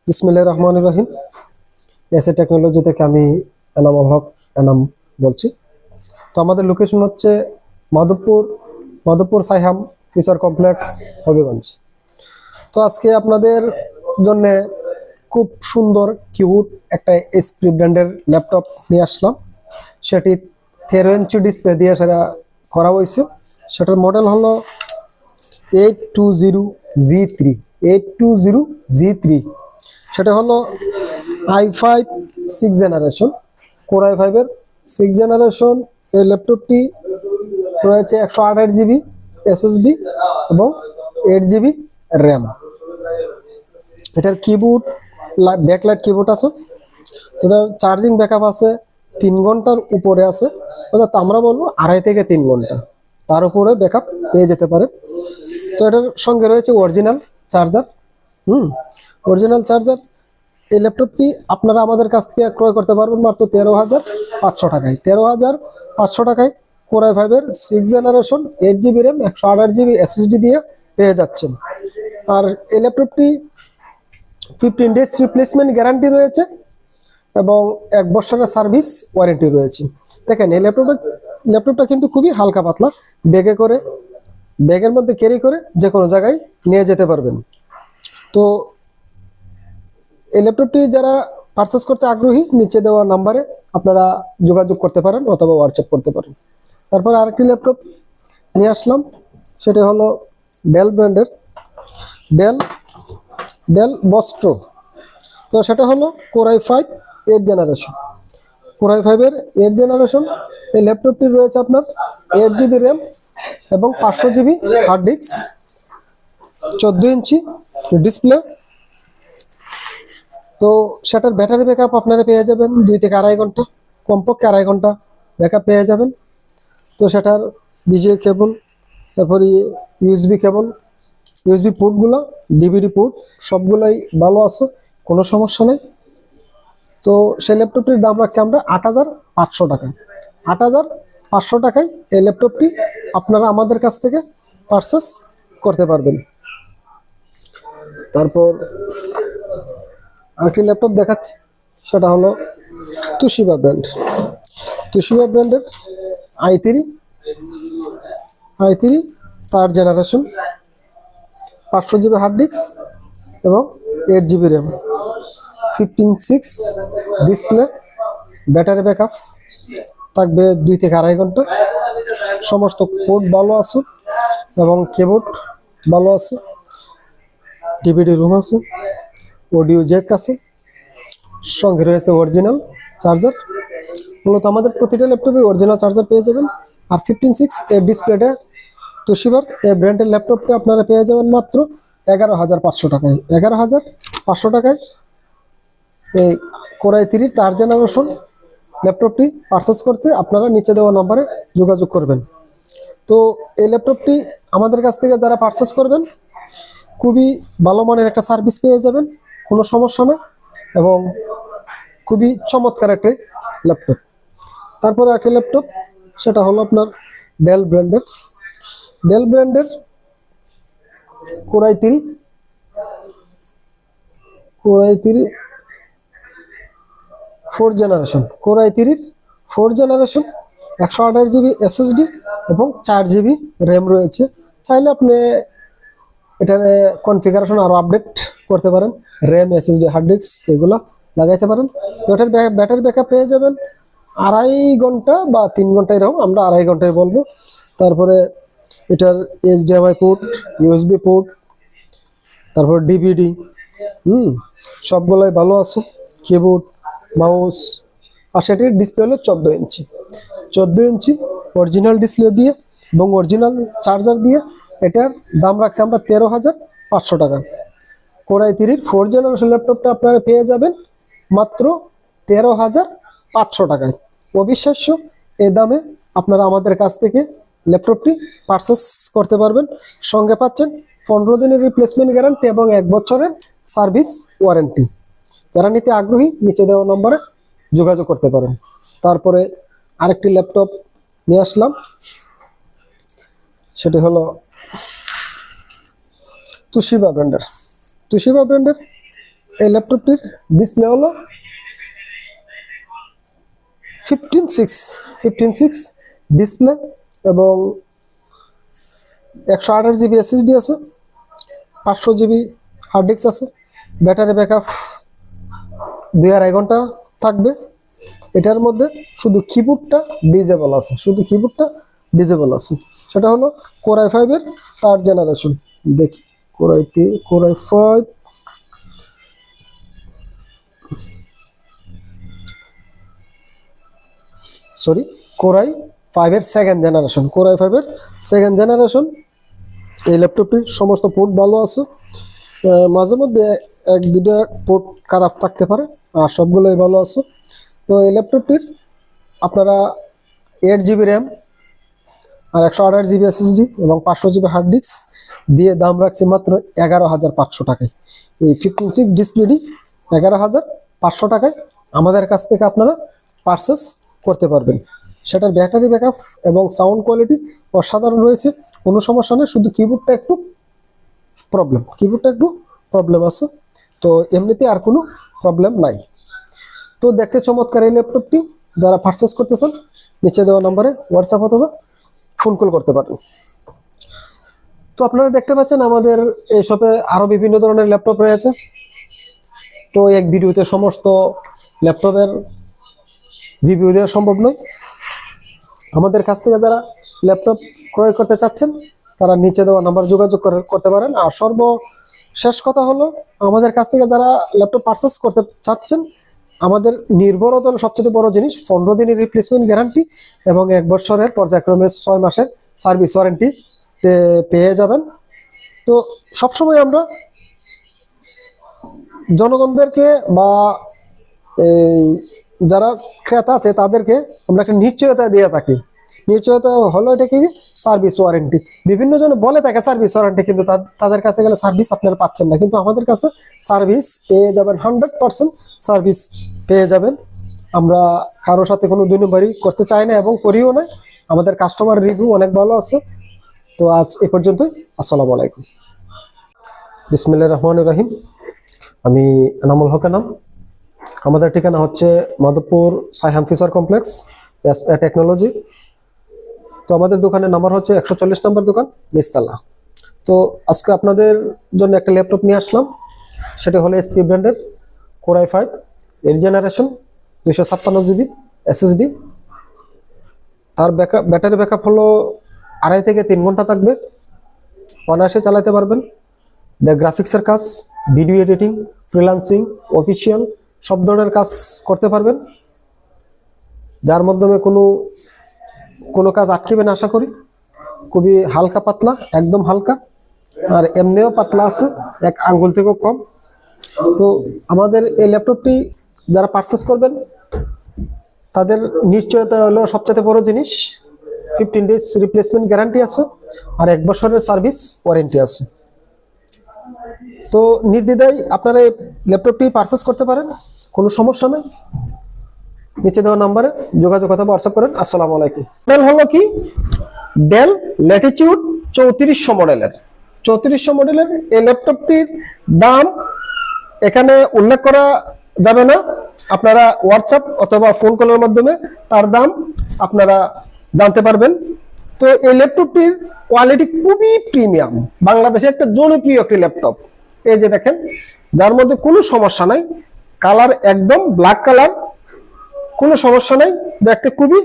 বিসমিল্লাহির রহমানির রহিম। SA technology থেকে আমি এনামুল হক এনাম বলছি। তো আমাদের লোকেশন হচ্ছে মাধবপুর সাইহাম ফিউচার কমপ্লেক্স, হবিগঞ্জ। তো আজকে আপনাদের জন্য খুব সুন্দর কিউট একটা এসপি ব্র্যান্ডের ল্যাপটপ নিয়ে আসলাম। সেটি 13 ইঞ্চি ডিসপ্লে দিয়ে সেটা করা হয়েছে। সেটার মডেল হলো 820G3। সেটা হলো i5 6 জেনারেশন, কোর i5 এর 6 জেনারেশন। এই ল্যাপটপটি রয়েছে 128GB SSD এবং 8GB র্যাম। এটার কিবোর্ড ব্যাকলাইট কিবোর্ড আছে। এটার চার্জিং ব্যাকআপ আছে 3 ঘন্টার উপরে আছে, অর্থাৎ আমরা বলবো 2.5 থেকে 3 ঘন্টা, তার উপরে ব্যাকআপ পেয়ে যেতে পারে। তো এটার সঙ্গে রয়েছে অরিজিনাল চার্জার। Original charger. এই ল্যাপটপটি আপনারা আমাদের কাছ থেকে ক্রয় করতে পারবেন মাত্র 13,500 টাকায়। 13,500 টাকায় কোর i5 এর 6 generation 8GB RAM 128GB SSD দিয়ে পেয়ে যাচ্ছেন। আর এই ল্যাপটপটি 15 ডেজ রিপ্লেসমেন্ট গ্যারান্টি রয়েছে এবং 1 বছরের সার্ভিস ওয়ারেন্টি রয়েছে। দেখেন এই ল্যাপটপটা কিন্তু খুবই হালকা পাতলা, ব্যাগের মধ্যে ক্যারি করে যে কোনো জায়গায় নিয়ে যেতে পারবেন। তো এই ল্যাপটপটি যারা পারচেস করতে আগ্রহী, নিচে দেওয়া নাম্বারে আপনারা যোগাযোগ করতে পারেন অথবা হোয়াটসঅ্যাপ করতে পারেন। তারপর আরেকটি ল্যাপটপ নিয়ে আসলাম, সেটা হলো ডেল ব্র্যান্ডের ডেল বস্ট্রো। তো সেটা হলো core i5 8 generation. Core i5 এর 8 জেনারেশন। এই ল্যাপটপটি রয়েছে আপনার 8GB র্যাম এবং 500GB hard disk, 14 inch display. তো সেটার ব্যাটারি ব্যাকআপ আপনারা পেয়ে যাবেন 2 থেকে 2.5 ঘন্টা, কমপক্ষে 2.5 ঘন্টা ব্যাকআপ পেয়ে যাবেন। তো সেটার বিজিএ কেবল, তারপরে ইউএসবি কেবল, ইউএসবি পোর্টগুলো, ডিভিডি পোর্ট সবগুলাই ভালো আছে, কোনো সমস্যা নেই। তো সেই ল্যাপটপটির দাম রাখছি আমরা 8,500 টাকায়। 8,500 টাকায় এই ল্যাপটপটি আপনারা আমাদের কাছ থেকে পারচেস করতে পারবেন। তারপর আরেকটি ল্যাপটপ দেখাচ্ছি, সেটা হলো তুশিবা ব্র্যান্ডের i3 3rd generation, 500GB hard disk এবং 8GB RAM, 15:6 display. Battery backup থাকবে 2 থেকে 2.5 ঘন্টা। সমস্ত পোর্ট ভালো আছে এবং কিবোর্ড ভালো আছে, ডিভিডি রুম আছে, অডিও জ্যাক আছে, সঙ্গে রয়েছে অরিজিনাল চার্জার। মূলত আমাদের প্রতিটা ল্যাপটপে অরিজিনাল চার্জার পেয়ে যাবেন। আর 15:6 এর ডিসপ্লেটা তোশিবার এই ব্র্যান্ডের ল্যাপটপটা আপনারা পেয়ে যাবেন মাত্র 11,500 টাকায়। 11,500 টাকায় এই কোর i3 3rd জেনারেশন ল্যাপটপটি পারচেস করতে আপনারা নিচে দেওয়া নম্বরে যোগাযোগ করবেন। তো এই ল্যাপটপটি আমাদের কাছ থেকে যারা পারচেস করবেন খুবই ভালো মানের একটা সার্ভিস পেয়ে যাবেন, কোনো সমস্যা নেই এবং খুবই চমৎকার একটা ল্যাপটপ। তারপরে একটা ল্যাপটপ, সেটা হলো আপনার ডেল ব্র্যান্ডের core i3 4th generation. Core i3 4th generation, 128GB SSD এবং 4GB র্যাম রয়েছে। চাইলে আপনি এটার কনফিগারেশন আরো আপডেট করতে পারেন, র্যাম, SSD, হার্ড ডিস্ক এগুলা লাগাইতে পারেন। তো এটার ব্যাটারি ব্যাকআপ পেয়ে যাবেন 2.5 ঘন্টা বা 3 ঘন্টা, এরকম আমরা 2.5 ঘন্টায় বলবো। তারপরে এটার HDMI পোর্ট, ইউএসবি পোর্ট, তারপর ডিভিডি সবগুলাই ভালো আছে, কিবোর্ড, মাউস। আর সেটির ডিসপ্লে হলো 14 ইঞ্চি অরিজিনাল ডিসপ্লে দিয়ে এবং অরিজিনাল চার্জার দিয়ে। এটার দাম রাখছি আমরা 13,500 টাকা। কোর i3 4th জেনারেশন ল্যাপটপটা আপনারা পেয়ে যাবেন মাত্র 13,500 টাকায়। অবিশ্বাস্য এই দামে আপনারা আমাদের কাছ থেকে ল্যাপটপটি পারচেস করতে পারবেন। সঙ্গে পাচ্ছেন 15 দিনের রিপ্লেসমেন্ট গ্যারান্টি এবং 1 বছরের সার্ভিস ওয়ারেন্টি। যারা নিতে আগ্রহী নিচে দেওয়া নম্বরে যোগাযোগ করতে পারেন। তারপরে আরেকটি ল্যাপটপ নিয়ে আসলাম, সেটি হলো তুশিবা ব্র্যান্ডের এই ল্যাপটপটির ডিসপ্লে হলো 15.6 ডিসপ্লে এবং 128 GB SSD আছে, 500 GB হার্ড ডিস্ক আছে, ব্যাটারি ব্যাকআপ 2-2.5 ঘন্টা থাকবে। এটার মধ্যে শুধু কিবোর্ডটা ডিজেবল আছে, সেটা হলো Core i5 এর 3rd জেনারেশন। দেখি Core i5 Core i5 এর 2nd জেনারেশন। এই ল্যাপটপটির সমস্ত পোর্ট ভালো আছে, মাঝে মধ্যে 1-2টা পোর্ট খারাপ থাকতে পারে, আর সবগুলোই ভালো আছে। তো এই ল্যাপটপটির আপনারা 8 GB র্যাম আর 128 GB SSD এবং 500 GB হার্ড ডিস্ক দিয়ে দাম রাখছি মাত্র 11,500 টাকায়। এই 15.6 ডিসপ্লেটি 11,500 টাকায় আমাদের কাছ থেকে আপনারা পারচেস করতে পারবেন। সেটার ব্যাটারি ব্যাকআপ এবং সাউন্ড কোয়ালিটি অসাধারণ রয়েছে, কোনো সমস্যা নেই, শুধু কিবোর্ডটা একটু প্রবলেম আছে, তো এমনিতে আর কোনো প্রবলেম নাই। তো দেখতে চমৎকার এই ল্যাপটপটি, যারা পারচেস করতে চান নিচে দেওয়া নম্বরে হোয়াটসঅ্যাপ অথবা ফোন কল করতে পারেন। তো আপনারা দেখতে পাচ্ছেন আমাদের এই শপে আরো বিভিন্ন ধরনের ল্যাপটপ রয়েছে। তো এক ভিডিওতে সমস্ত ল্যাপটপের রিভিউ দেওয়া সম্ভব নয়। আমাদের কাছ থেকে যারা ল্যাপটপ ক্রয় করতে চাচ্ছেন তারা নিচে দেওয়া নাম্বার যোগাযোগ করতে পারেন। আর সর্বশেষ কথা হলো, আমাদের কাছ থেকে যারা ল্যাপটপ পারচেস করতে চাচ্ছেন, আমাদের নির্ভরতা হলো সবচেয়ে বড় জিনিস। 15 দিনের রিপ্লেসমেন্ট গ্যারান্টি এবং 1 বছরের পর্যায়ক্রমে 6 মাসের সার্ভিস ওয়ারেন্টি পেয়ে যাবেন। তো সবসময় আমরা জনগণদেরকে বা যারা ক্রেতা আছে তাদেরকে আমরা একটা নিশ্চয়তা দিয়ে থাকি। নিশ্চয়তা হলো এটা কি, সার্ভিস ওয়ারেন্টি। বিভিন্ন জন বলে থাকে সার্ভিস ওয়ারেন্টি, কিন্তু তাদের কাছে গেলে সার্ভিস আপনারা পাচ্ছেন না, কিন্তু আমাদের কাছে সার্ভিস পেয়ে যাবেন, 100% সার্ভিস পেয়ে যাবেন। আমরা কারোর সাথে কোনো 2 নম্বরই করতে চাই না এবং করিও না। আমাদের কাস্টমার রিভিউ অনেক ভালো আছে। তো আজ এ পর্যন্তই। আসসালামু আলাইকুম। বিসমিল্লাহির রহমানির রহিম। আমি এনামুল হকের নাম। আমাদের ঠিকানা হচ্ছে Madhabpur Saiham feature complex SA technology. তো আমাদের দোকানের নাম্বার হচ্ছে 140 নম্বর দোকান, নিচতলা। তো আজকে আপনাদের জন্য একটা ল্যাপটপ নিয়ে আসলাম, সেটা হলো এসপি ব্র্যান্ডের Core i5 8th generation, 256 GB SSD। তার ব্যাটারি ব্যাকআপ হলো 2.5 থেকে 3 ঘন্টা থাকবে, অনায়াসে চালাতে পারবেন। গ্রাফিক্সের কাজ, ভিডিও এডিটিং, ফ্রিল্যান্সিং, অফিসিয়াল সব ধরনের কাজ করতে পারবেন, যার মাধ্যমে কোনো কাজ আটকেবে না আশা করি। খুবই হালকা পাতলা, একদম হালকা, আর এমনিও পাতলা আছে, 1 আঙ্গুল থেকেও কম। তো আমাদের এই ল্যাপটপটি যারা পারচেস করবেন তাদের নিশ্চয়তা হলো সবচেয়ে বড় জিনিস। 15 days রিপ্লেসমেন্ট গ্যারান্টি আছে আর 1 বছরের সার্ভিস ওয়ারেন্টি আছে। তো নির্দ্বিধায় আপনারা এই ল্যাপটপটি পারচেস করতে পারেন, কোনো সমস্যা নেই। নিচে দেওয়া নম্বরে যোগাযোগ অথবা হোয়াটসঅ্যাপ করেন। আসসালামু আলাইকুম। মডেল হলো কি, ডেল ল্যাটিটিউড 3400 মডেলের। 3400 মডেলের এই ল্যাপটপটির দাম এখানে উল্লেখ করা যাবে না, আপনারা হোয়াটসঅ্যাপ অথবা ফোন কলের মাধ্যমে তার দাম আপনারা জানতে পারবেন। তো এই ল্যাপটপটির কোয়ালিটি খুবই প্রিমিয়াম, বাংলাদেশে একটা জনপ্রিয় একটি ল্যাপটপ। এই যে দেখেন, যার মধ্যে কোনো সমস্যা নাই, কালার একদম ব্ল্যাক কালার, কোনো সমস্যা নাই, দেখতে খুবই